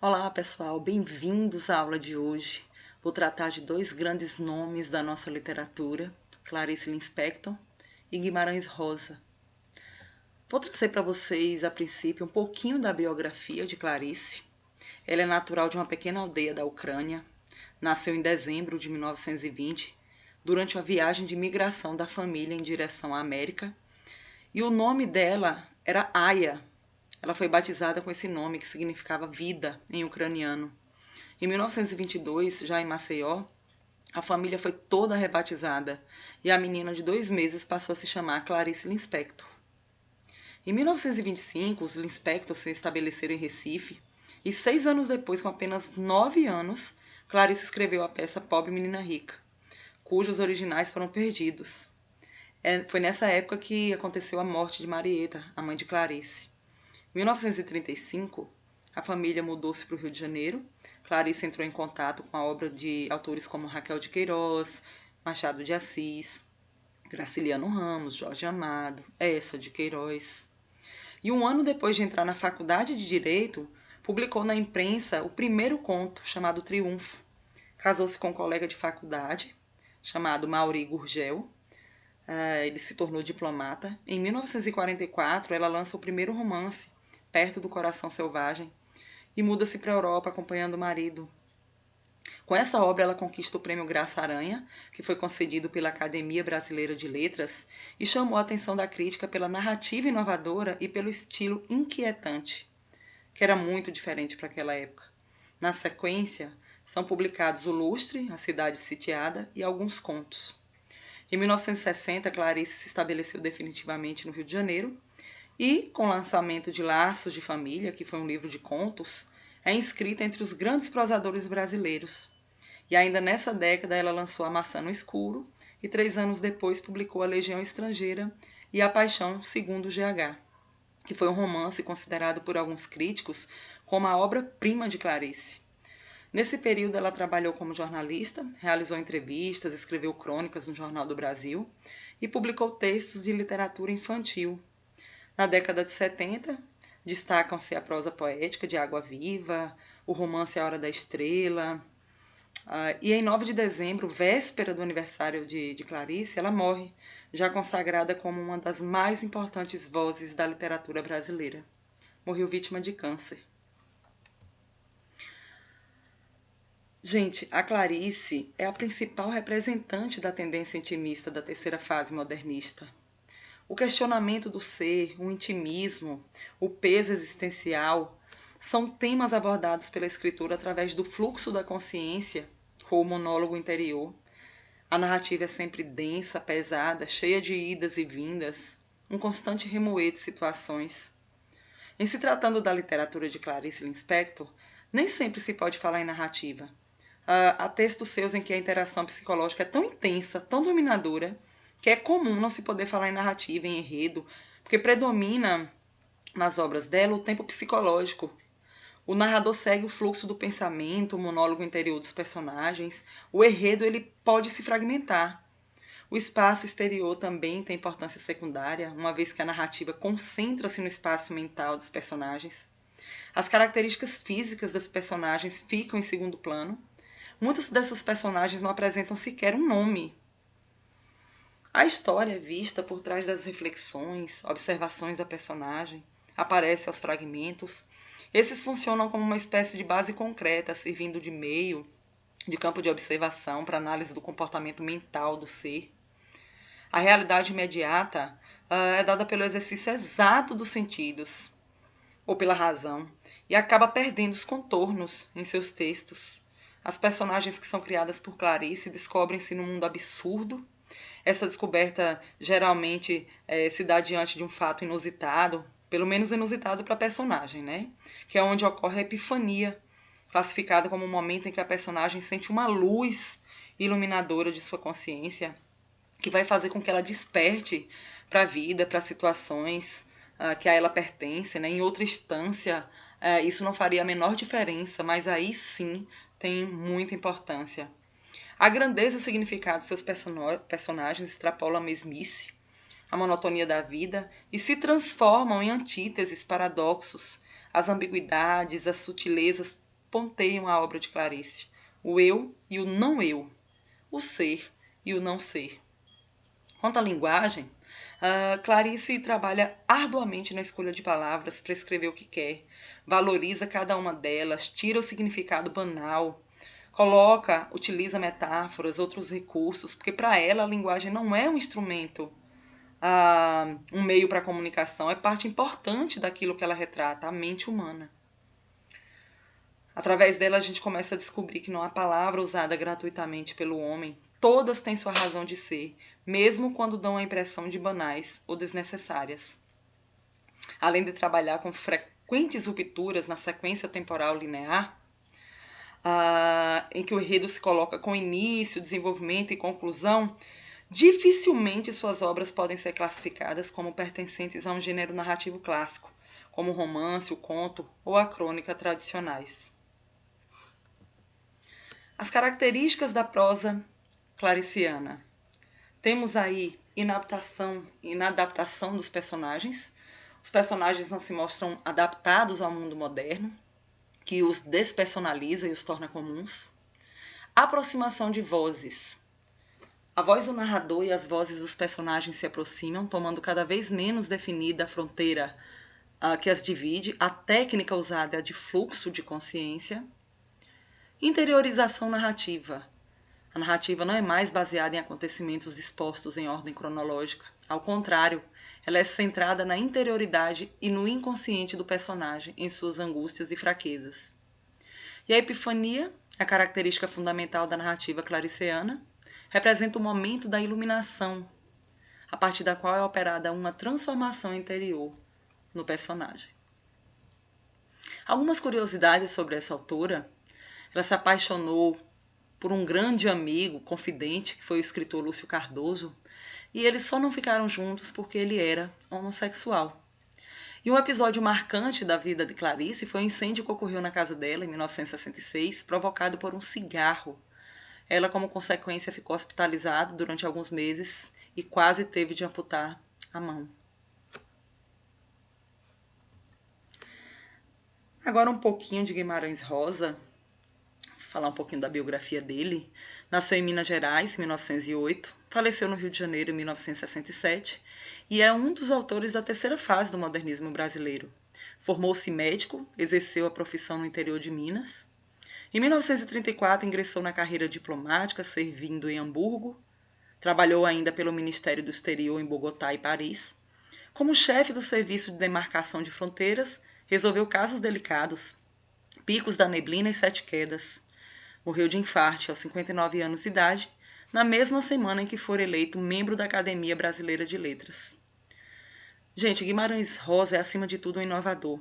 Olá, pessoal, bem-vindos à aula de hoje. Vou tratar de dois grandes nomes da nossa literatura, Clarice Lispector e Guimarães Rosa. Vou trazer para vocês, a princípio, um pouquinho da biografia de Clarice. Ela é natural de uma pequena aldeia da Ucrânia, nasceu em dezembro de 1920, durante uma viagem de migração da família em direção à América, e o nome dela era Aya. Ela foi batizada com esse nome, que significava vida em ucraniano. Em 1922, já em Maceió, a família foi toda rebatizada e a menina de 2 meses passou a se chamar Clarice Lispector. Em 1925, os Lispector se estabeleceram em Recife e 6 anos depois, com apenas 9 anos, Clarice escreveu a peça Pobre Menina Rica, cujos originais foram perdidos. Foi nessa época que aconteceu a morte de Marieta, a mãe de Clarice. Em 1935, a família mudou-se para o Rio de Janeiro. Clarice entrou em contato com a obra de autores como Raquel de Queiroz, Machado de Assis, Graciliano Ramos, Jorge Amado, Essa de Queiroz. E um ano depois de entrar na faculdade de Direito, publicou na imprensa o primeiro conto, chamado Triunfo. Casou-se com um colega de faculdade, chamado Mauri Gurgel. Ele se tornou diplomata. Em 1944, ela lança o primeiro romance, Perto do Coração Selvagem, e muda-se para a Europa acompanhando o marido. Com essa obra, ela conquista o prêmio Graça Aranha, que foi concedido pela Academia Brasileira de Letras, e chamou a atenção da crítica pela narrativa inovadora e pelo estilo inquietante, que era muito diferente para aquela época. Na sequência, são publicados O Lustre, A Cidade Sitiada e alguns contos. Em 1960, Clarice se estabeleceu definitivamente no Rio de Janeiro e, com o lançamento de Laços de Família, que foi um livro de contos, é inscrita entre os grandes prosadores brasileiros. E ainda nessa década ela lançou A Maçã no Escuro e 3 anos depois publicou A Legião Estrangeira e A Paixão segundo GH, que foi um romance considerado por alguns críticos como a obra-prima de Clarice. Nesse período ela trabalhou como jornalista, realizou entrevistas, escreveu crônicas no Jornal do Brasil e publicou textos de literatura infantil. Na década de 70, destacam-se a prosa poética de Água Viva, o romance A Hora da Estrela. E em 9 de dezembro, véspera do aniversário de Clarice, ela morre, já consagrada como uma das mais importantes vozes da literatura brasileira. Morreu vítima de câncer. Gente, a Clarice é a principal representante da tendência intimista da terceira fase modernista. O questionamento do ser, o intimismo, o peso existencial são temas abordados pela escritora através do fluxo da consciência ou o monólogo interior. A narrativa é sempre densa, pesada, cheia de idas e vindas, um constante remoer de situações. Em se tratando da literatura de Clarice Lispector, nem sempre se pode falar em narrativa. Há textos seus em que a interação psicológica é tão intensa, tão dominadora, que é comum não se poder falar em narrativa, em enredo, porque predomina nas obras dela o tempo psicológico. O narrador segue o fluxo do pensamento, o monólogo interior dos personagens. O enredo ele pode se fragmentar. O espaço exterior também tem importância secundária, uma vez que a narrativa concentra-se no espaço mental dos personagens. As características físicas das personagens ficam em segundo plano. Muitas dessas personagens não apresentam sequer um nome. A história é vista por trás das reflexões, observações da personagem, aparece aos fragmentos. Esses funcionam como uma espécie de base concreta, servindo de meio, de campo de observação para análise do comportamento mental do ser. A realidade imediata é dada pelo exercício exato dos sentidos, ou pela razão, e acaba perdendo os contornos em seus textos. As personagens que são criadas por Clarice descobrem-se num mundo absurdo. Essa descoberta geralmente se dá diante de um fato inusitado, pelo menos inusitado para a personagem, né? Que é onde ocorre a epifania, classificada como um momento em que a personagem sente uma luz iluminadora de sua consciência, que vai fazer com que ela desperte para a vida, para situações que a ela pertencem, né? Em outra instância, isso não faria a menor diferença, mas aí sim tem muita importância. A grandeza e o significado de seus personagens extrapolam a mesmice, a monotonia da vida e se transformam em antíteses, paradoxos. As ambiguidades, as sutilezas norteiam a obra de Clarice: o eu e o não eu, o ser e o não ser. Quanto à linguagem, Clarice trabalha arduamente na escolha de palavras para escrever o que quer, valoriza cada uma delas, tira o significado banal, utiliza metáforas, outros recursos, porque para ela a linguagem não é um instrumento, um meio para a comunicação, é parte importante daquilo que ela retrata, a mente humana. Através dela a gente começa a descobrir que não há palavra usada gratuitamente pelo homem. Todas têm sua razão de ser, mesmo quando dão a impressão de banais ou desnecessárias. Além de trabalhar com frequentes rupturas na sequência temporal linear, em que o enredo se coloca com início, desenvolvimento e conclusão, dificilmente suas obras podem ser classificadas como pertencentes a um gênero narrativo clássico, como o romance, o conto ou a crônica tradicionais. As características da prosa clariciana. Temos aí inadaptação dos personagens. Os personagens não se mostram adaptados ao mundo moderno, que os despersonaliza e os torna comuns. Aproximação de vozes. A voz do narrador e as vozes dos personagens se aproximam, tomando cada vez menos definida a fronteira que as divide. A técnica usada é a de fluxo de consciência. Interiorização narrativa. A narrativa não é mais baseada em acontecimentos expostos em ordem cronológica. Ao contrário, ela é centrada na interioridade e no inconsciente do personagem, em suas angústias e fraquezas. E a epifania, a característica fundamental da narrativa clariciana, representa o momento da iluminação, a partir da qual é operada uma transformação interior no personagem. Algumas curiosidades sobre essa autora. Ela se apaixonou por um grande amigo, confidente, que foi o escritor Lúcio Cardoso, e eles só não ficaram juntos porque ele era homossexual. E um episódio marcante da vida de Clarice foi o incêndio que ocorreu na casa dela em 1966, provocado por um cigarro. Ela, como consequência, ficou hospitalizada durante alguns meses e quase teve de amputar a mão. Agora um pouquinho de Guimarães Rosa, falar um pouquinho da biografia dele. Nasceu em Minas Gerais, em 1908, faleceu no Rio de Janeiro em 1967 e é um dos autores da terceira fase do modernismo brasileiro. Formou-se médico, exerceu a profissão no interior de Minas. Em 1934 ingressou na carreira diplomática, servindo em Hamburgo. Trabalhou ainda pelo Ministério do Exterior em Bogotá e Paris. Como chefe do Serviço de Demarcação de Fronteiras, resolveu casos delicados, Picos da Neblina e Sete Quedas. Morreu de infarte aos 59 anos de idade, na mesma semana em que for eleito membro da Academia Brasileira de Letras. Gente, Guimarães Rosa é acima de tudo um inovador.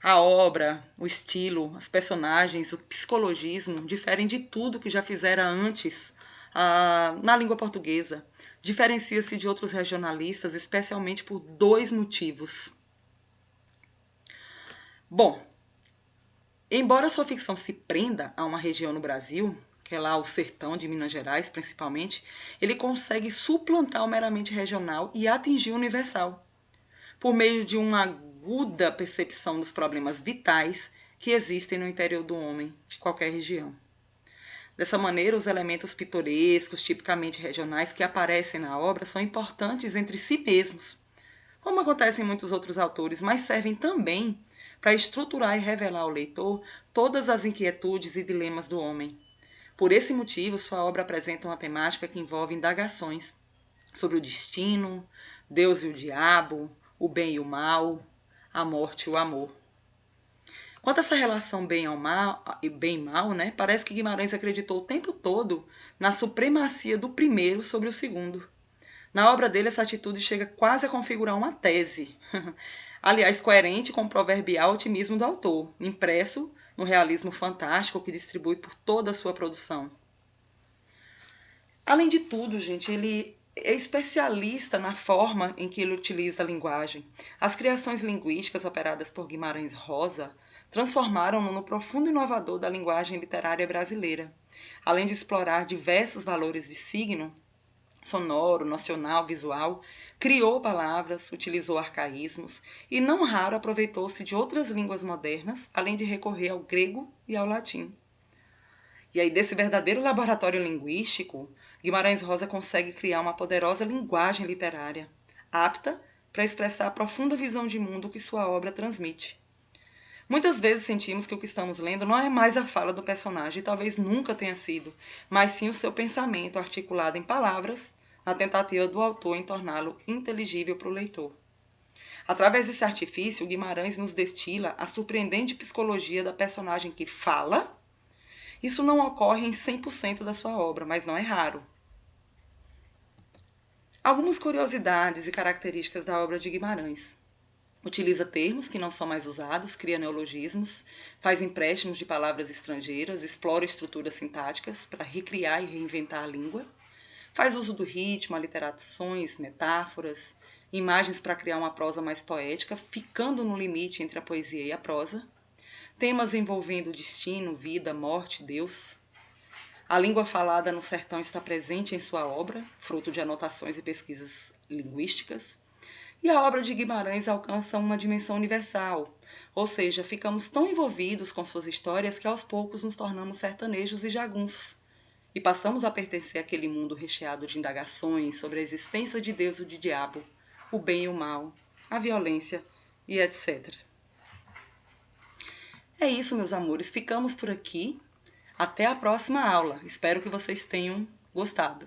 A obra, o estilo, as personagens, o psicologismo diferem de tudo que já fizera antes na língua portuguesa. Diferencia-se de outros regionalistas, especialmente por dois motivos. Bom, embora sua ficção se prenda a uma região no Brasil, que é lá o sertão de Minas Gerais, principalmente, ele consegue suplantar o meramente regional e atingir o universal, por meio de uma aguda percepção dos problemas vitais que existem no interior do homem, de qualquer região. Dessa maneira, os elementos pitorescos, tipicamente regionais, que aparecem na obra são importantes entre si mesmos, como acontece em muitos outros autores, mas servem também para estruturar e revelar ao leitor todas as inquietudes e dilemas do homem. Por esse motivo, sua obra apresenta uma temática que envolve indagações sobre o destino, Deus e o diabo, o bem e o mal, a morte e o amor. Quanto a essa relação bem e mal, parece que Guimarães acreditou o tempo todo na supremacia do primeiro sobre o segundo. Na obra dele, essa atitude chega quase a configurar uma tese, aliás, coerente com o proverbial otimismo do autor, impresso no realismo fantástico que distribui por toda a sua produção. Além de tudo, gente, ele é especialista na forma em que ele utiliza a linguagem. As criações linguísticas operadas por Guimarães Rosa transformaram-no no profundo inovador da linguagem literária brasileira. Além de explorar diversos valores de signo, sonoro, nocional, visual, criou palavras, utilizou arcaísmos e não raro aproveitou-se de outras línguas modernas, além de recorrer ao grego e ao latim. E aí, desse verdadeiro laboratório linguístico, Guimarães Rosa consegue criar uma poderosa linguagem literária, apta para expressar a profunda visão de mundo que sua obra transmite. Muitas vezes sentimos que o que estamos lendo não é mais a fala do personagem, e talvez nunca tenha sido, mas sim o seu pensamento articulado em palavras, na tentativa do autor em torná-lo inteligível para o leitor. Através desse artifício, Guimarães nos destila a surpreendente psicologia da personagem que fala. Isso não ocorre em 100% da sua obra, mas não é raro. Algumas curiosidades e características da obra de Guimarães. Utiliza termos que não são mais usados, cria neologismos, faz empréstimos de palavras estrangeiras, explora estruturas sintáticas para recriar e reinventar a língua, faz uso do ritmo, aliterações, metáforas, imagens para criar uma prosa mais poética, ficando no limite entre a poesia e a prosa, temas envolvendo destino, vida, morte, Deus. A língua falada no sertão está presente em sua obra, fruto de anotações e pesquisas linguísticas. E a obra de Guimarães alcança uma dimensão universal, ou seja, ficamos tão envolvidos com suas histórias que aos poucos nos tornamos sertanejos e jagunços, e passamos a pertencer àquele mundo recheado de indagações sobre a existência de Deus e de diabo, o bem e o mal, a violência e etc. É isso, meus amores, ficamos por aqui. Até a próxima aula. Espero que vocês tenham gostado.